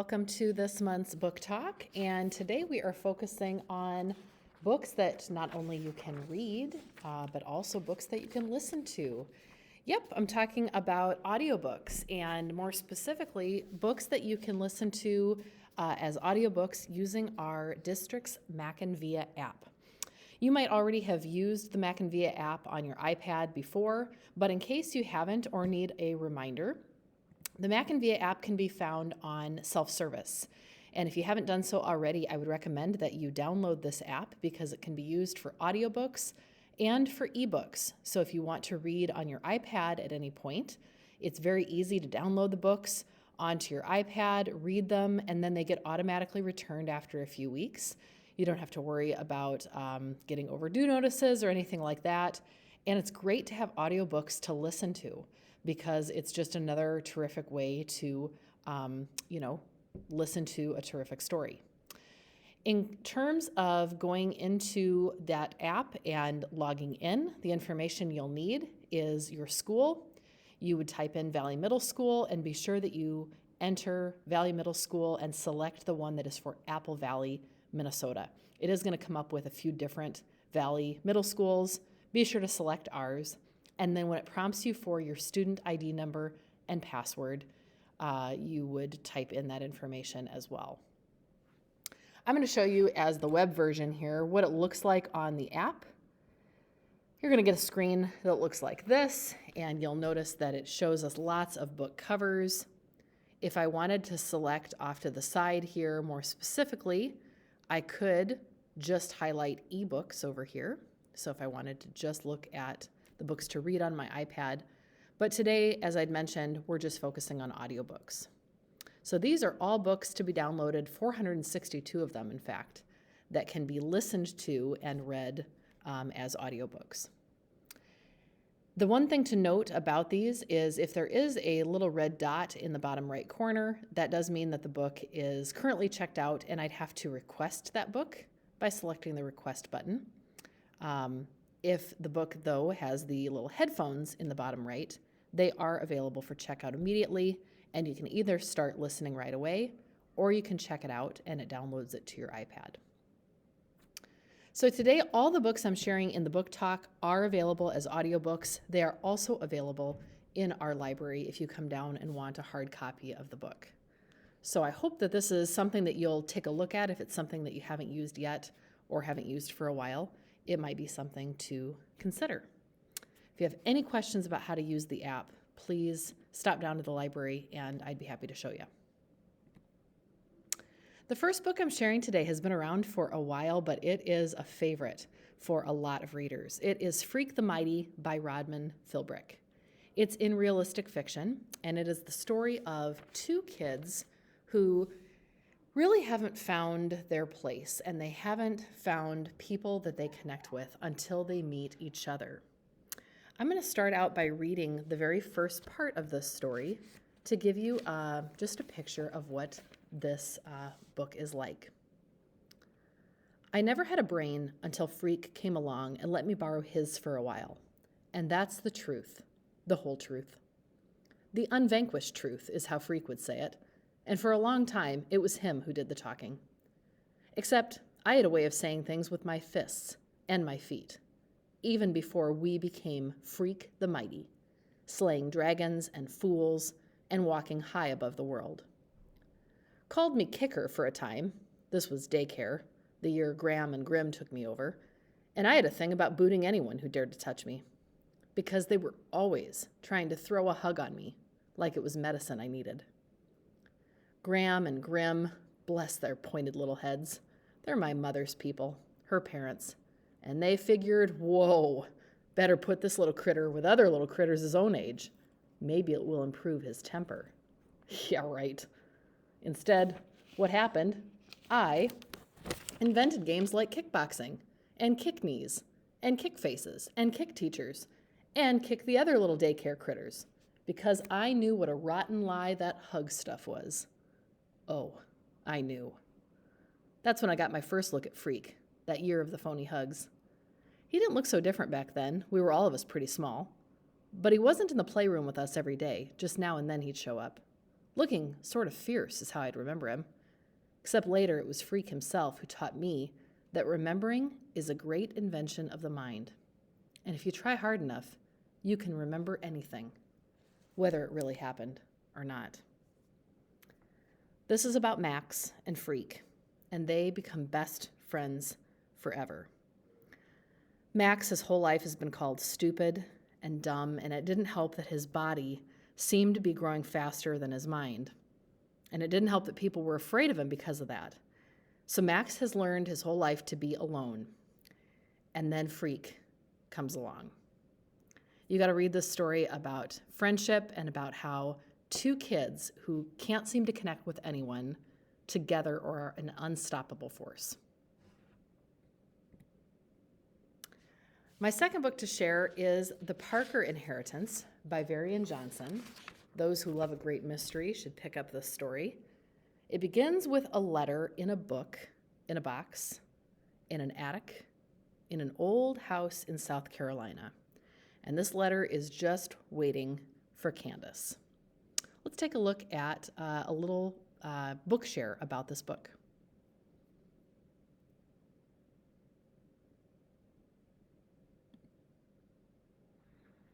Welcome to this month's book talk, and today we are focusing on books that not only you can read, but also books that you can listen to. Yep, I'm talking about audiobooks, and more specifically, books that you can listen to as audiobooks using our district's McAnVia app. You might already have used the McAnVia app on your iPad before, but in case you haven't or need a reminder, the McAnVia app can be found on self-service. And if you haven't done so already, I would recommend that you download this app because it can be used for audiobooks and for ebooks. So if you want to read on your iPad at any point, it's very easy to download the books onto your iPad, read them, and then they get automatically returned after a few weeks. You don't have to worry about getting overdue notices or anything like that. And it's great to have audiobooks to listen to because it's just another terrific way to, listen to a terrific story. In terms of going into that app and logging in, the information you'll need is your school. You would type in Valley Middle School and be sure that you enter Valley Middle School and select the one that is for Apple Valley, Minnesota. It is going to come up with a few different Valley Middle Schools. Be sure to select ours. And then when it prompts you for your student ID number and password, you would type in that information as well. I'm going to show you as the web version here what it looks like on the app. You're going to get a screen that looks like this, and you'll notice that it shows us lots of book covers. If I wanted to select off to the side here more specifically, I could just highlight ebooks over here. So if I wanted to just look at the books to read on my iPad. But today, as I'd mentioned, we're just focusing on audiobooks. So these are all books to be downloaded, 462 of them, in fact, that can be listened to and read as audiobooks. The one thing to note about these is if there is a little red dot in the bottom right corner, that does mean that the book is currently checked out, and I'd have to request that book by selecting the request button. If the book, though, has the little headphones in the bottom right, they are available for checkout immediately, and you can either start listening right away, or you can check it out and it downloads it to your iPad. So today, all the books I'm sharing in the book talk are available as audiobooks. They are also available in our library if you come down and want a hard copy of the book. So I hope that this is something that you'll take a look at if it's something that you haven't used yet or haven't used for a while. It might be something to consider. If you have any questions about how to use the app, please stop down to the library and I'd be happy to show you. The first book I'm sharing today has been around for a while, but it is a favorite for a lot of readers. It is Freak the Mighty by Rodman Philbrick. It's in realistic fiction, and it is the story of two kids who really haven't found their place, and they haven't found people that they connect with until they meet each other. I'm going to start out by reading the very first part of this story to give you just a picture of what this book is like. I never had a brain until Freak came along and let me borrow his for a while. And that's the truth, the whole truth. The unvanquished truth is how Freak would say it. And for a long time, it was him who did the talking. Except I had a way of saying things with my fists and my feet, even before we became Freak the Mighty, slaying dragons and fools and walking high above the world. Called me Kicker for a time. This was daycare, the year Graham and Grimm took me over, and I had a thing about booting anyone who dared to touch me, because they were always trying to throw a hug on me like it was medicine I needed. Graham and Grimm, bless their pointed little heads. They're my mother's people, her parents. And they figured, whoa, better put this little critter with other little critters his own age. Maybe it will improve his temper. Yeah, right. Instead, what happened? I invented games like kickboxing, and kick knees, and kick faces, and kick teachers, and kick the other little daycare critters, because I knew what a rotten lie that hug stuff was. Oh, I knew. That's when I got my first look at Freak, that year of the phony hugs. He didn't look so different back then. We were all of us pretty small. But he wasn't in the playroom with us every day. Just now and then he'd show up. Looking sort of fierce is how I'd remember him. Except later it was Freak himself who taught me that remembering is a great invention of the mind. And if you try hard enough, you can remember anything, whether it really happened or not. This is about Max and Freak, and they become best friends forever. Max, his whole life, has been called stupid and dumb, and it didn't help that his body seemed to be growing faster than his mind. And it didn't help that people were afraid of him because of that. So Max has learned his whole life to be alone. And then Freak comes along. You got to read this story about friendship and about how two kids who can't seem to connect with anyone together are an unstoppable force. My second book to share is The Parker Inheritance by Varian Johnson. Those who love a great mystery should pick up this story. It begins with a letter in a book, in a box, in an attic, in an old house in South Carolina. And this letter is just waiting for Candace. Let's take a look at a little book share about this book.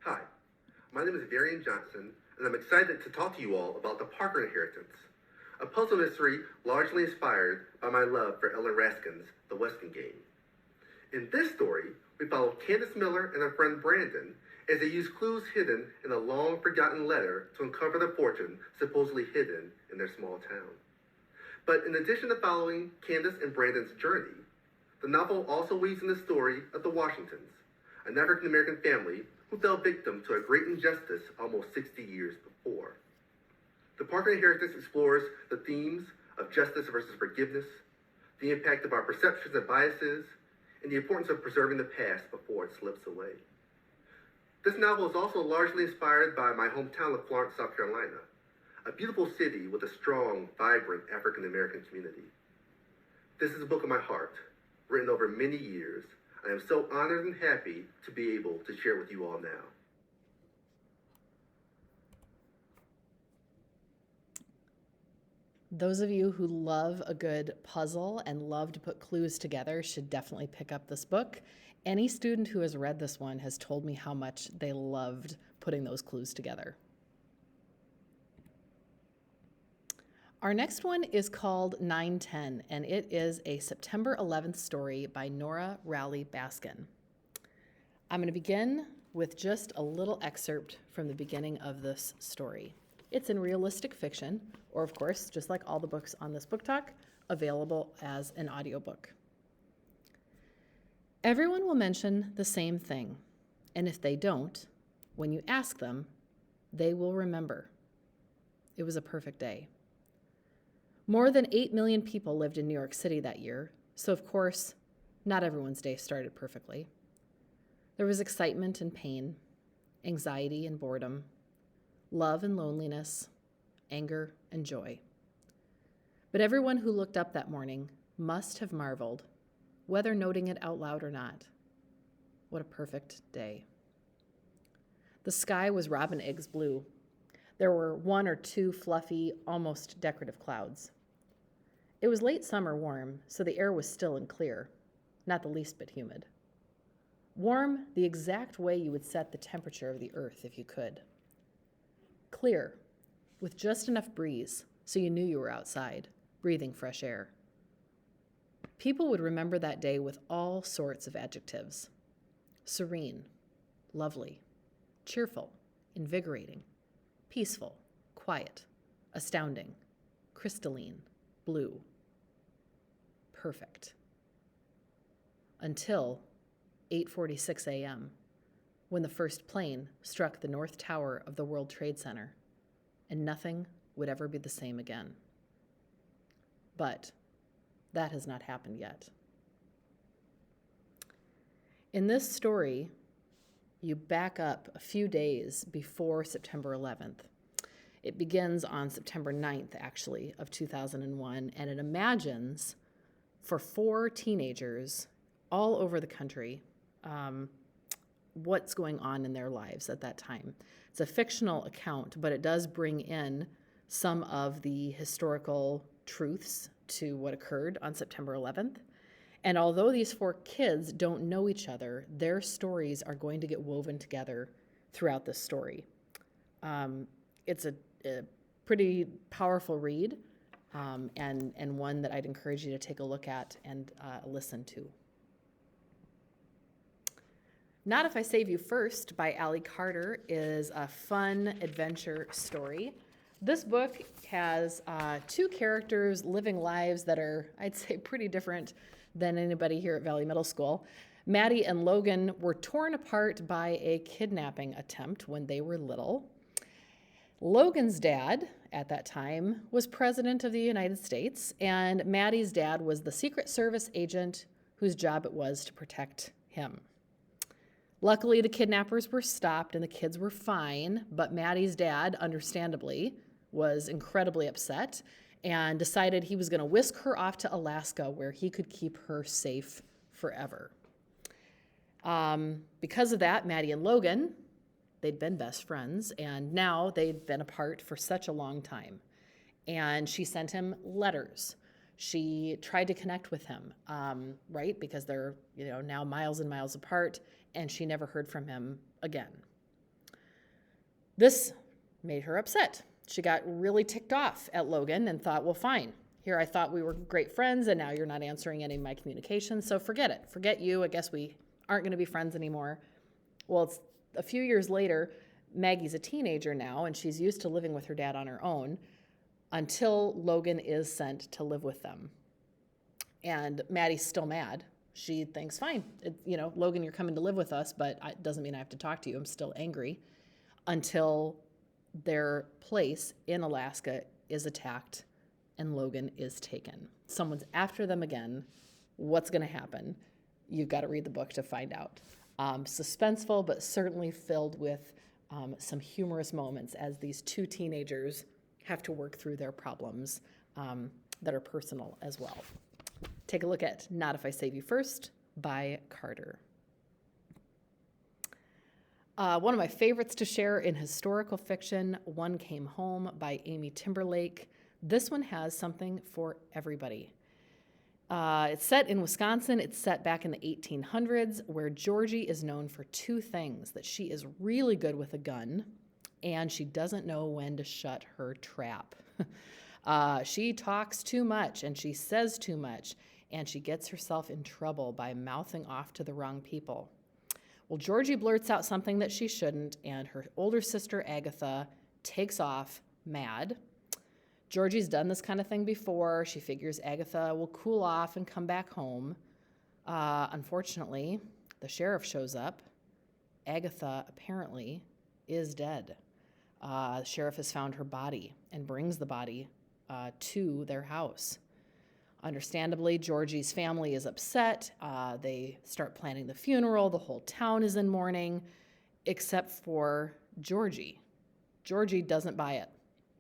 Hi, my name is Varian Johnson, and I'm excited to talk to you all about The Parker Inheritance, a puzzle mystery largely inspired by my love for Ellen Raskin's The Weston Game. In this story, we follow Candace Miller and her friend Brandon as they use clues hidden in a long-forgotten letter to uncover the fortune supposedly hidden in their small town. But in addition to following Candace and Brandon's journey, the novel also weaves in the story of the Washingtons, an African-American family who fell victim to a great injustice almost 60 years before. The Parker Inheritance explores the themes of justice versus forgiveness, the impact of our perceptions and biases, and the importance of preserving the past before it slips away. This novel is also largely inspired by my hometown of Florence, South Carolina, a beautiful city with a strong, vibrant African-American community. This is a book of my heart, written over many years. I am so honored and happy to be able to share with you all now. Those of you who love a good puzzle and love to put clues together should definitely pick up this book. Any student who has read this one has told me how much they loved putting those clues together. Our next one is called 910, and it is a September 11th story by Nora Rowley Baskin. I'm going to begin with just a little excerpt from the beginning of this story. It's in realistic fiction, or of course, just like all the books on this book talk, available as an audiobook. Everyone will mention the same thing, and if they don't, when you ask them, they will remember. It was a perfect day. More than 8 million people lived in New York City that year, so of course, not everyone's day started perfectly. There was excitement and pain, anxiety and boredom, love and loneliness, anger and joy. But everyone who looked up that morning must have marveled, whether noting it out loud or not. What a perfect day. The sky was robin eggs blue. There were 1 or 2 fluffy, almost decorative clouds. It was late summer warm, so the air was still and clear, not the least bit humid. Warm the exact way you would set the temperature of the earth if you could. Clear, with just enough breeze so you knew you were outside, breathing fresh air. People would remember that day with all sorts of adjectives. Serene, lovely, cheerful, invigorating, peaceful, quiet, astounding, crystalline, blue, perfect. Until 8:46 a.m., when the first plane struck the North Tower of the World Trade Center, and nothing would ever be the same again. But that has not happened yet. In this story, you back up a few days before September 11th. It begins on September 9th, actually, of 2001, and it imagines for 4 teenagers all over the country what's going on in their lives at that time. It's a fictional account, but it does bring in some of the historical truths to what occurred on September 11th. And although these 4 kids don't know each other, their stories are going to get woven together throughout this story. It's a pretty powerful read, and one that I'd encourage you to take a look at and listen to. Not If I Save You First by Allie Carter is a fun adventure story. This book has 2 characters living lives that are, I'd say, pretty different than anybody here at Valley Middle School. Maddie and Logan were torn apart by a kidnapping attempt when they were little. Logan's dad, at that time, was President of the United States, and Maddie's dad was the Secret Service agent whose job it was to protect him. Luckily, the kidnappers were stopped and the kids were fine, but Maddie's dad, understandably, was incredibly upset and decided he was going to whisk her off to Alaska where he could keep her safe forever. Because of that, Maddie and Logan, they'd been best friends, and now they'd been apart for such a long time. And she sent him letters. She tried to connect with him, right? Because they're, now miles and miles apart, and she never heard from him again. This made her upset. She got really ticked off at Logan and thought, well, fine. Here I thought we were great friends, and now you're not answering any of my communications, so forget it. Forget you. I guess we aren't going to be friends anymore. Well, it's a few years later. Maggie's a teenager now, and she's used to living with her dad on her own until Logan is sent to live with them. And Maddie's still mad. She thinks, fine, Logan, you're coming to live with us, but it doesn't mean I have to talk to you. I'm still angry, until their place in Alaska is attacked and Logan is taken. Someone's after them again. What's going to happen? You've got to read the book to find out. Suspenseful, but certainly filled with some humorous moments as these 2 teenagers have to work through their problems that are personal as well. Take a look at Not If I Save You First by Carter. One of my favorites to share in historical fiction, One Came Home by Amy Timberlake. This one has something for everybody. It's set in Wisconsin. It's set back in the 1800s, where Georgie is known for 2 things: that she is really good with a gun, and she doesn't know when to shut her trap. She talks too much, and she says too much, and she gets herself in trouble by mouthing off to the wrong people. Well, Georgie blurts out something that she shouldn't, and her older sister, Agatha, takes off mad. Georgie's done this kind of thing before. She figures Agatha will cool off and come back home. Unfortunately, the sheriff shows up. Agatha apparently is dead. The sheriff has found her body and brings the body to their house. Understandably, Georgie's family is upset. They start planning the funeral. The whole town is in mourning, except for Georgie. Georgie doesn't buy it.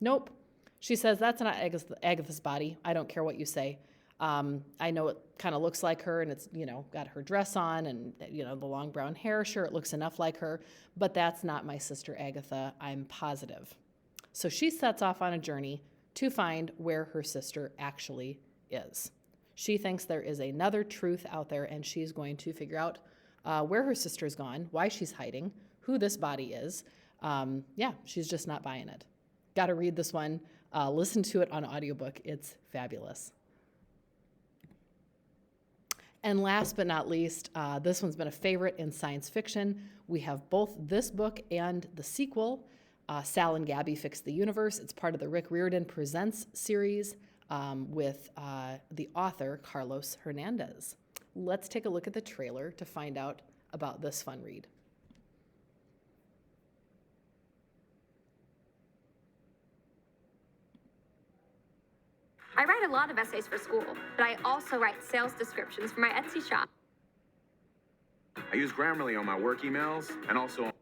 Nope. She says, that's not Agatha's body. I don't care what you say. I know it kind of looks like her, and it's, got her dress on and, the long brown hair. Sure, it looks enough like her, but that's not my sister Agatha. I'm positive. So she sets off on a journey to find where her sister actually is. She thinks there is another truth out there, and she's going to figure out where her sister's gone, why she's hiding, who this body is. She's just not buying it. Got to read this one. Listen to it on audiobook. It's fabulous. And last but not least, this one's been a favorite in science fiction. We have both this book and the sequel, Sal and Gabby Fix the Universe. It's part of the Rick Riordan Presents series with the author, Carlos Hernandez. Let's take a look at the trailer to find out about this fun read. I write a lot of essays for school, but I also write sales descriptions for my Etsy shop. I use Grammarly on my work emails and also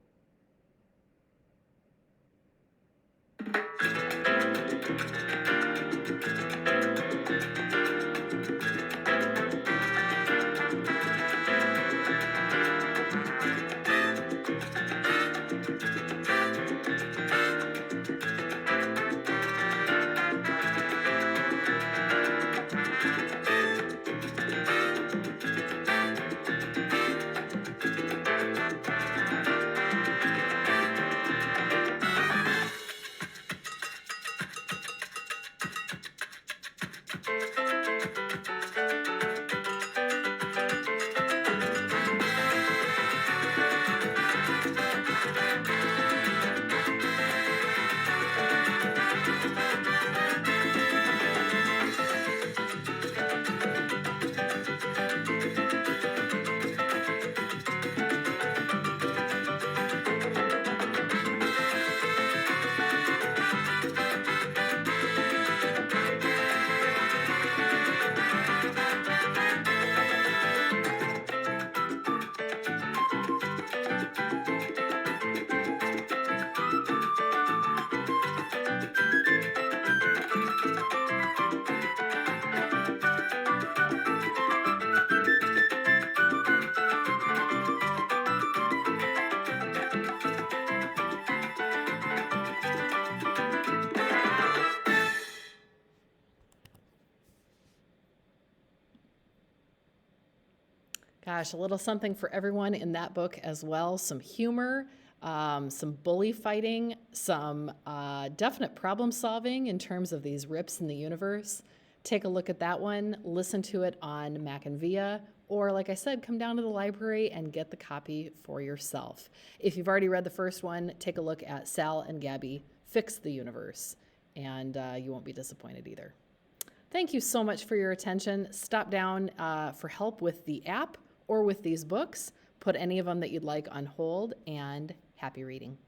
Gosh, a little something for everyone in that book as well. Some humor, some bully fighting, some definite problem solving in terms of these rips in the universe. Take a look at that one, listen to it on Mac and Via, or like I said, come down to the library and get the copy for yourself. If you've already read the first one, take a look at Sal and Gabby Fix the Universe, and you won't be disappointed either. Thank you so much for your attention. Stop down for help with the app or with these books. Put any of them that you'd like on hold, and happy reading.